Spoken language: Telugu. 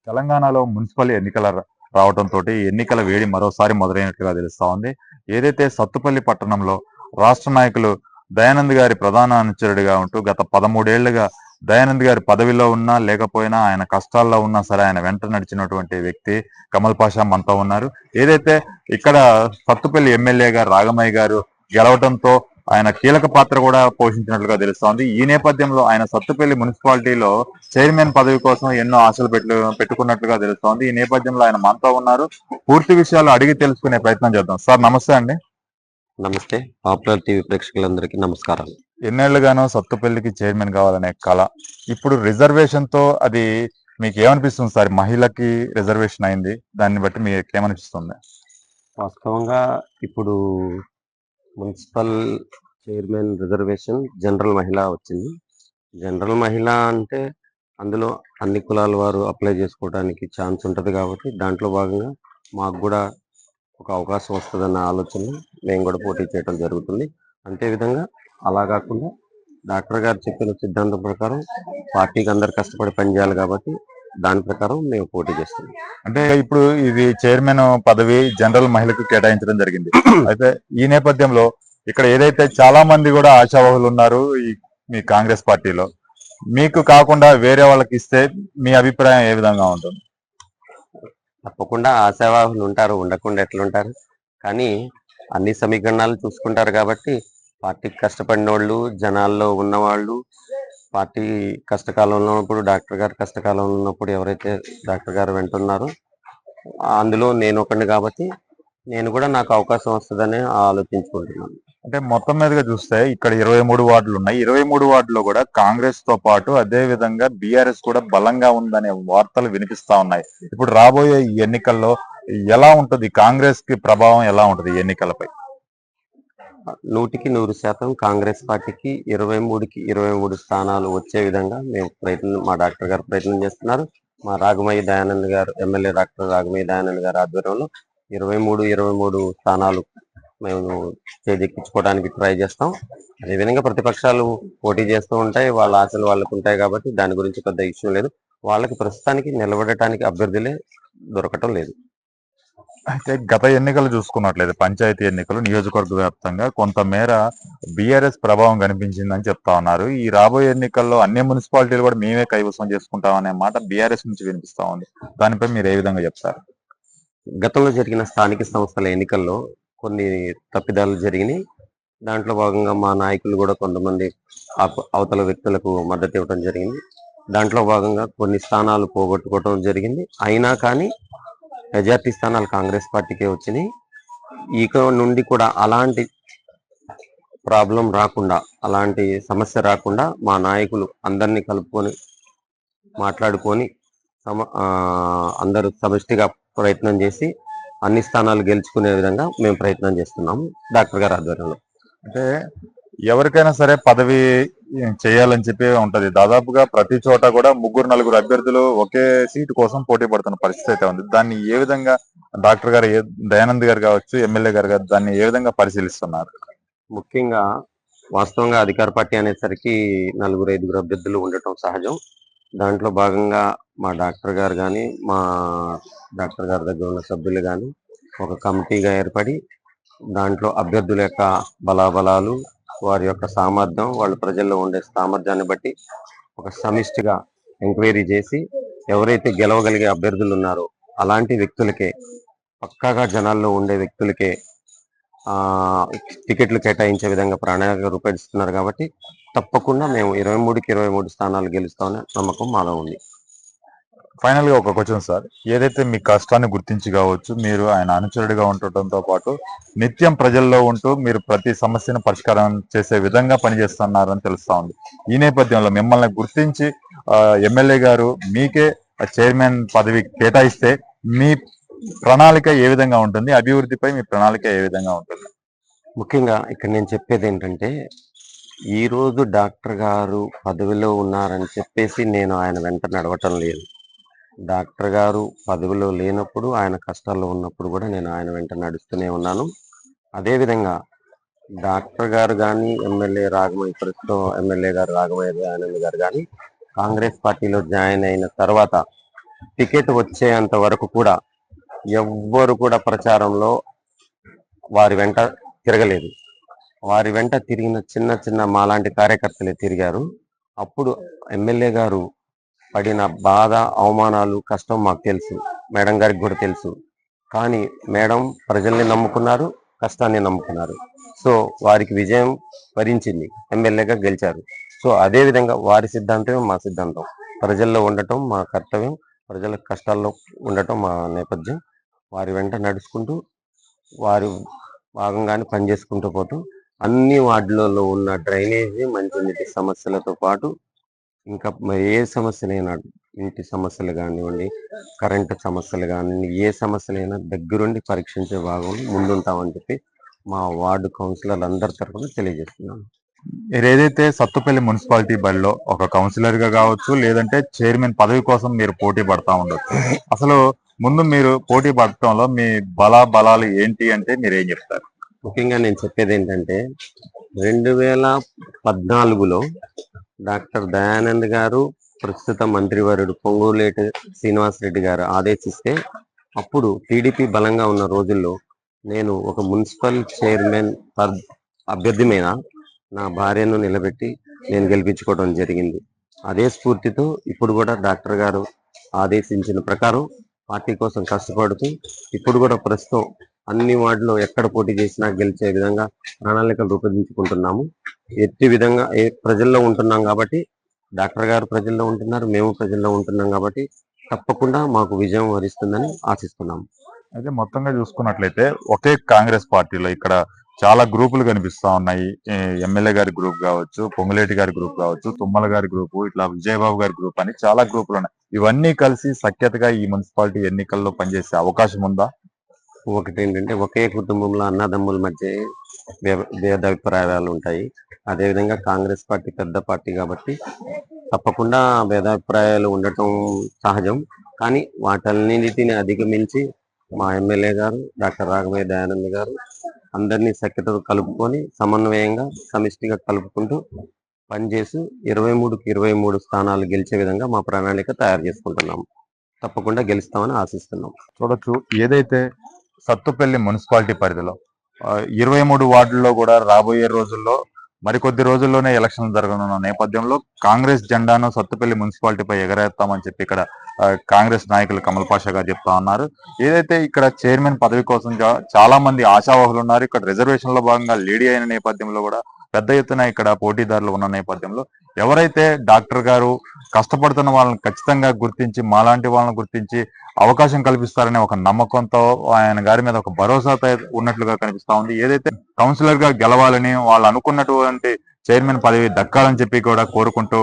తెలంగాణలో మున్సిపల్ రావడంతో ఎన్నికల వేడి మరోసారి మొదలైనట్లుగా తెలుస్తా ఉంది. ఏదైతే సత్తుపల్లి పట్టణంలో రాష్ట్ర నాయకులు దయానంద్ గారి ప్రధాన అనుచరుడిగా ఉంటూ గత 13 ఏళ్లుగా దయానంద్ గారి పదవిలో ఉన్నా లేకపోయినా ఆయన కష్టాల్లో ఉన్నా సరే ఆయన వెంట నడిచినటువంటి వ్యక్తి కమల్ పాషా మనతో ఉన్నారు. ఏదైతే ఇక్కడ సత్తుపల్లి ఎమ్మెల్యేగా రాగమయ్య గారు గెలవడంతో ఆయన కీలక పాత్ర కూడా పోషించినట్లుగా తెలుస్తోంది. ఈ నేపథ్యంలో ఆయన సత్తుపల్లి మున్సిపాలిటీలో చైర్మన్ పదవి కోసం ఎన్నో ఆశలు పెట్టుకున్నట్లుగా తెలుస్తోంది. ఈ నేపథ్యంలో ఆయన మనతో ఉన్నారు. పూర్తి విషయాలు అడిగి తెలుసుకునే ప్రయత్నం చేద్దాం. సార్ నమస్తే అండి. నమస్తే. పాపులర్ టీవీ ప్రేక్షకులందరికీ నమస్కారాలు. ఎన్నేళ్లుగానో సత్తుపల్లికి చైర్మన్ కావాలనే కళ ఇప్పుడు రిజర్వేషన్ తో అది మీకు ఏమనిపిస్తుంది సార్? మహిళకి రిజర్వేషన్ అయింది, దాన్ని బట్టి మీకు ఏమనిపిస్తుంది? వాస్తవంగా ఇప్పుడు మున్సిపల్ చైర్మన్ రిజర్వేషన్ జనరల్ మహిళ వచ్చింది. జనరల్ మహిళ అంటే అందులో అన్ని కులాల వారు అప్లై చేసుకోవడానికి ఛాన్స్ ఉంటుంది కాబట్టి దాంట్లో భాగంగా మాకు కూడా ఒక అవకాశం వస్తుందన్న ఆలోచనలో మేము కూడా పోటీ చేయడం జరుగుతుంది. అంతేవిధంగా అలా కాకుండా డాక్టర్ గారు చెప్పిన సిద్ధాంతం ప్రకారం పార్టీకి అందరు కష్టపడి పనిచేయాలి కాబట్టి దాని ప్రకారం మేము పోటీ చేస్తున్నాం. అంటే ఇప్పుడు ఇది చైర్మన్ పదవి జనరల్ మహిళకు కేటాయించడం జరిగింది. అయితే ఈ నేపథ్యంలో ఇక్కడ ఏదైతే చాలా మంది కూడా ఆశావాహులు ఉన్నారు మీ కాంగ్రెస్ పార్టీలో, మీకు కాకుండా వేరే వాళ్ళకి ఇస్తే మీ అభిప్రాయం ఏ విధంగా ఉంటుంది? తప్పకుండా ఆశావాహులు ఉంటారు, ఉండకుండా ఎట్లుంటారు. కానీ అన్ని సమీకరణాలు చూసుకుంటారు కాబట్టి పార్టీకి కష్టపడిన వాళ్ళు, జనాల్లో ఉన్నవాళ్ళు, పార్టీ కష్టకాలంలో ఉన్నప్పుడు, డాక్టర్ గారు కష్టకాలంలో ఉన్నప్పుడు ఎవరైతే డాక్టర్ గారు వెంటున్నారో అందులో నేను ఒకడిని కాబట్టి నేను కూడా నాకు అవకాశం వస్తుందని ఆలోచించుకుంటున్నాను. అంటే మొత్తం మీదుగా చూస్తే ఇక్కడ 23 వార్డులు ఉన్నాయి. 23 వార్డులో కూడా కాంగ్రెస్ తో పాటు అదే విధంగా బీఆర్ఎస్ కూడా బలంగా ఉందనే వార్తలు వినిపిస్తా ఉన్నాయి. ఇప్పుడు రాబోయే ఈ ఎన్నికల్లో ఎలా ఉంటది? కాంగ్రెస్ కి ప్రభావం ఎలా ఉంటది ఈ ఎన్నికలపై? 100% కాంగ్రెస్ పార్టీకి 23కి 23 స్థానాలు వచ్చే విధంగా మేము మా డాక్టర్ గారు ప్రయత్నం చేస్తున్నారు. మా రాగమయ్య దయానంద్ గారు, ఎమ్మెల్యే డాక్టర్ రాగమయ్య దయానంద్ గారి ఆధ్వర్యంలో 23 స్థానాలు మేము చేజెక్కించుకోవడానికి ట్రై చేస్తాం. అదేవిధంగా ప్రతిపక్షాలు పోటీ చేస్తూ ఉంటాయి, వాళ్ళ ఆశలు వాళ్ళకు ఉంటాయి కాబట్టి దాని గురించి పెద్ద ఇష్యూ లేదు. వాళ్ళకి ప్రస్తుతానికి నిలబడటానికి అభ్యర్థులే దొరకటం లేదు. అయితే గత ఎన్నికలు చూసుకున్నట్లయితే పంచాయతీ ఎన్నికలు నియోజకవర్గ వ్యాప్తంగా కొంతమేర బీఆర్ఎస్ ప్రభావం కనిపించిందని చెప్తా ఉన్నారు. ఈ రాబోయే ఎన్నికల్లో అన్ని మున్సిపాలిటీలు కూడా మేమే కైవసం చేసుకుంటాం అనే మాట బీఆర్ఎస్ నుంచి వినిపిస్తా ఉంది. దానిపై మీరు ఏ విధంగా చెప్తారు? గతంలో జరిగిన స్థానిక సంస్థల ఎన్నికల్లో కొన్ని తప్పిదాలు జరిగినాయి. దాంట్లో భాగంగా మా నాయకులు కూడా కొంతమంది అవతల వ్యక్తులకు మద్దతు ఇవ్వడం జరిగింది. దాంట్లో భాగంగా కొన్ని స్థానాలు పోగొట్టుకోవడం జరిగింది. అయినా కానీ మెజార్టీ స్థానాలు కాంగ్రెస్ పార్టీకే వచ్చినాయి. ఇక నుండి కూడా అలాంటి ప్రాబ్లం రాకుండా, అలాంటి సమస్య రాకుండా మా నాయకులు అందరినీ కలుపుకొని మాట్లాడుకొని అందరూ సమిష్టిగా ప్రయత్నం చేసి అన్ని స్థానాలు గెలుచుకునే విధంగా మేము ప్రయత్నం చేస్తున్నాము డాక్టర్ గారి ఆధ్వర్యంలో. అంటే ఎవరికైనా సరే పదవి చేయాలని చెప్పి ఉంటది. దాదాపుగా ప్రతి చోట కూడా 3-4 అభ్యర్థులు ఒకే సీటు కోసం పోటీ పడుతున్న పరిస్థితి అయితే ఉంది. దాన్ని ఏ విధంగా డాక్టర్ గారు, దయానంద్ గారు కావచ్చు, ఎమ్మెల్యే గారు కావచ్చు, దాన్ని ఏ విధంగా పరిశీలిస్తున్నారు? ముఖ్యంగా వాస్తవంగా అధికార పార్టీ అనేసరికి 4-5 అభ్యర్థులు ఉండటం సహజం. దాంట్లో భాగంగా మా డాక్టర్ గారు కానీ, మా డాక్టర్ గారి దగ్గర ఉన్న సభ్యులు కానీ ఒక కమిటీగా ఏర్పడి దాంట్లో అభ్యర్థుల యొక్క బలాబలాలు, వారి యొక్క సామర్థ్యం, వాళ్ళ ప్రజల్లో ఉండే సామర్థ్యాన్ని బట్టి ఒక సమిష్టిగా ఎంక్వైరీ చేసి ఎవరైతే గెలవగలిగే అభ్యర్థులు ఉన్నారో అలాంటి వ్యక్తులకే, పక్కాగా జనాల్లో ఉండే వ్యక్తులకే టికెట్లు కేటాయించే విధంగా ప్రణాళిక రూపొందిస్తున్నారు కాబట్టి తప్పకుండా మేము 23కి 23 స్థానాలు గెలుస్తామనే నమ్మకం మాలో ఉంది. ఫైనల్ గా ఒక క్వశ్చన్ సార్, ఏదైతే మీ కష్టాన్ని గుర్తించి కావచ్చు, మీరు ఆయన అనుచరుడిగా ఉండటంతో పాటు నిత్యం ప్రజల్లో ఉంటూ మీరు ప్రతి సమస్యను పరిష్కారం చేసే విధంగా పనిచేస్తున్నారని తెలుస్తా ఉంది. ఈ నేపథ్యంలో మిమ్మల్ని గుర్తించి ఎమ్మెల్యే గారు మీకే చైర్మన్ పదవి కేటాయిస్తే మీ ప్రణాళిక ఏ విధంగా ఉంటుంది? అభివృద్ధిపై మీ ప్రణాళిక ఏ విధంగా ఉంటుంది? ముఖ్యంగా ఇక్కడ నేను చెప్పేది ఏంటంటే, ఈ రోజు డాక్టర్ గారు పదవిలో ఉన్నారని చెప్పేసి నేను ఆయన వెంట నడవటం లేదు. డాక్టర్ గారు పదవిలో లేనప్పుడు, ఆయన కష్టాల్లో ఉన్నప్పుడు కూడా నేను ఆయన వెంట నడుస్తూనే ఉన్నాను. అదేవిధంగా డాక్టర్ గారు కానీ, ప్రస్తుతం ఎమ్మెల్యే గారు రాఘమయ్య దయానంద్ గారు కానీ కాంగ్రెస్ పార్టీలో జాయిన్ అయిన తర్వాత టికెట్ వచ్చేంత వరకు కూడా ఎవ్వరు కూడా ప్రచారంలో వారి వెంట తిరగలేదు. వారి వెంట తిరిగిన చిన్న చిన్న మాలాంటి కార్యకర్తలే తిరిగారు. అప్పుడు ఎమ్మెల్యే గారు పడిన బాధ, అవమానాలు, కష్టం మాకు తెలుసు. మేడం గారికి కూడా తెలుసు. కానీ మేడం ప్రజల్ని నమ్ముకున్నారు, కష్టాన్ని నమ్ముకున్నారు. సో వారికి విజయం వరించింది, ఎమ్మెల్యేగా గెలిచారు. సో అదే విధంగా వారి సిద్ధాంతమే మా సిద్ధాంతం. ప్రజల్లో ఉండటం మా కర్తవ్యం, ప్రజల కష్టాల్లో ఉండటం మా నేపథ్యం. వారి వెంట నడుచుకుంటూ వారి భాగంగానే పనిచేసుకుంటూ పోతూ అన్ని వార్డులలో ఉన్న డ్రైనేజీ, మంచినీటి సమస్యలతో పాటు ఇంకా మరి ఏ సమస్యలైనా, ఇంటి సమస్యలు కానివ్వండి, కరెంటు సమస్యలు కానివ్వండి, ఏ సమస్యలైనా దగ్గరుండి పరీక్షించే భాగంలో ముందుంటామని చెప్పి మా వార్డు కౌన్సిలర్లు అందరి తరఫున తెలియజేస్తున్నాను. మీరు ఏదైతే సత్తుపల్లి మున్సిపాలిటీ బరిలో ఒక కౌన్సిలర్ గా కావచ్చు, లేదంటే చైర్మన్ పదవి కోసం మీరు పోటీ పడతా ఉండొచ్చు. అసలు ముందు మీరు పోటీ పడటంలో మీ బలాలు ఏంటి అంటే మీరు ఏం చెప్తారు? ముఖ్యంగా నేను చెప్పేది ఏంటంటే 2014లో డాక్టర్ దయానంద్ గారు, ప్రస్తుత మంత్రివర్యుడు పొంగులేటి శ్రీనివాసరెడ్డి గారు ఆదేశిస్తే అప్పుడు టీడీపీ బలంగా ఉన్న రోజుల్లో నేను ఒక మున్సిపల్ చైర్మన్ అభ్యర్థి మీద నా భార్యను నిలబెట్టి నేను గెలిపించుకోవడం జరిగింది. అదే స్ఫూర్తితో ఇప్పుడు కూడా డాక్టర్ గారు ఆదేశించిన ప్రకారం పార్టీ కోసం కష్టపడుతూ ఇప్పుడు కూడా ప్రస్తుతం అన్ని వార్డులో ఎక్కడ పోటీ చేసినా గెలిచే విధంగా ప్రణాళికలు రూపొందించుకుంటున్నాము. ఎట్టి విధంగా ప్రజల్లో ఉంటున్నాం కాబట్టి, డాక్టర్ గారు ప్రజల్లో ఉంటున్నారు, మేము ప్రజల్లో ఉంటున్నాం కాబట్టి తప్పకుండా మాకు విజయం వరిస్తుందని ఆశిస్తున్నాము. అయితే మొత్తంగా చూసుకున్నట్లయితే ఒకే కాంగ్రెస్ పార్టీలో ఇక్కడ చాలా గ్రూపులు కనిపిస్తా ఉన్నాయి. ఎమ్మెల్యే గారి గ్రూప్ కావచ్చు, పొంగులేటి గారి గ్రూప్ కావచ్చు, తుమ్మల గారి గ్రూప్, ఇట్లా విజయబాబు గారి గ్రూప్ అని చాలా గ్రూపులు ఉన్నాయి. ఇవన్నీ కలిసి సఖ్యతగా ఈ మున్సిపాలిటీ ఎన్నికల్లో పనిచేసే అవకాశం ఉందా? ఒకటి ఏంటంటే, ఒకే కుటుంబంలో అన్నదమ్ముల మధ్య భేదాభిప్రాయాలు ఉంటాయి. అదేవిధంగా కాంగ్రెస్ పార్టీ పెద్ద పార్టీ కాబట్టి తప్పకుండా భేదాభిప్రాయాలు ఉండటం సహజం. కానీ వాటన్నిటిని అధిగమించి మా ఎమ్మెల్యే గారు డాక్టర్ రాఘవయ్య దయానంద్ గారు అందరినీ సఖ్యతతో కలుపుకొని సమన్వయంగా సమిష్టిగా కలుపుకుంటూ పనిచేసి 23కి 23 స్థానాలు గెలిచే విధంగా మా ప్రణాళిక తయారు చేసుకుంటున్నాము. తప్పకుండా గెలుస్తామని ఆశిస్తున్నాం. చూడొచ్చు, ఏదైతే సత్తుపల్లి మున్సిపాలిటీ పరిధిలో 23 వార్డుల్లో కూడా రాబోయే రోజుల్లో మరికొద్ది రోజుల్లోనే ఎలక్షన్ జరగనున్న నేపథ్యంలో కాంగ్రెస్ జెండాను సత్తుపల్లి మున్సిపాలిటీపై ఎగరేస్తామని చెప్పి ఇక్కడ కాంగ్రెస్ నాయకులు కమల్ పాషా గారు చెప్తా ఉన్నారు. ఏదైతే ఇక్కడ చైర్మన్ పదవి కోసం చాలా మంది ఆశావాహులు ఉన్నారు. ఇక్కడ రిజర్వేషన్ లో భాగంగా లేడీ అయిన నేపథ్యంలో కూడా పెద్ద ఎత్తున ఇక్కడ పోటీదారులు ఉన్న నేపథ్యంలో ఎవరైతే డాక్టర్ గారు కష్టపడుతున్న వాళ్ళని ఖచ్చితంగా గుర్తించి, మాలాంటి వాళ్ళని గుర్తించి అవకాశం కల్పిస్తారనే ఒక నమ్మకంతో ఆయన గారి మీద ఒక భరోసా ఉన్నట్లుగా కనిపిస్తా ఉంది. ఏదైతే కౌన్సిలర్ గా గెలవాలని వాళ్ళు అనుకున్నటువంటి చైర్మన్ పదవి దక్కాలని చెప్పి కూడా కోరుకుంటూ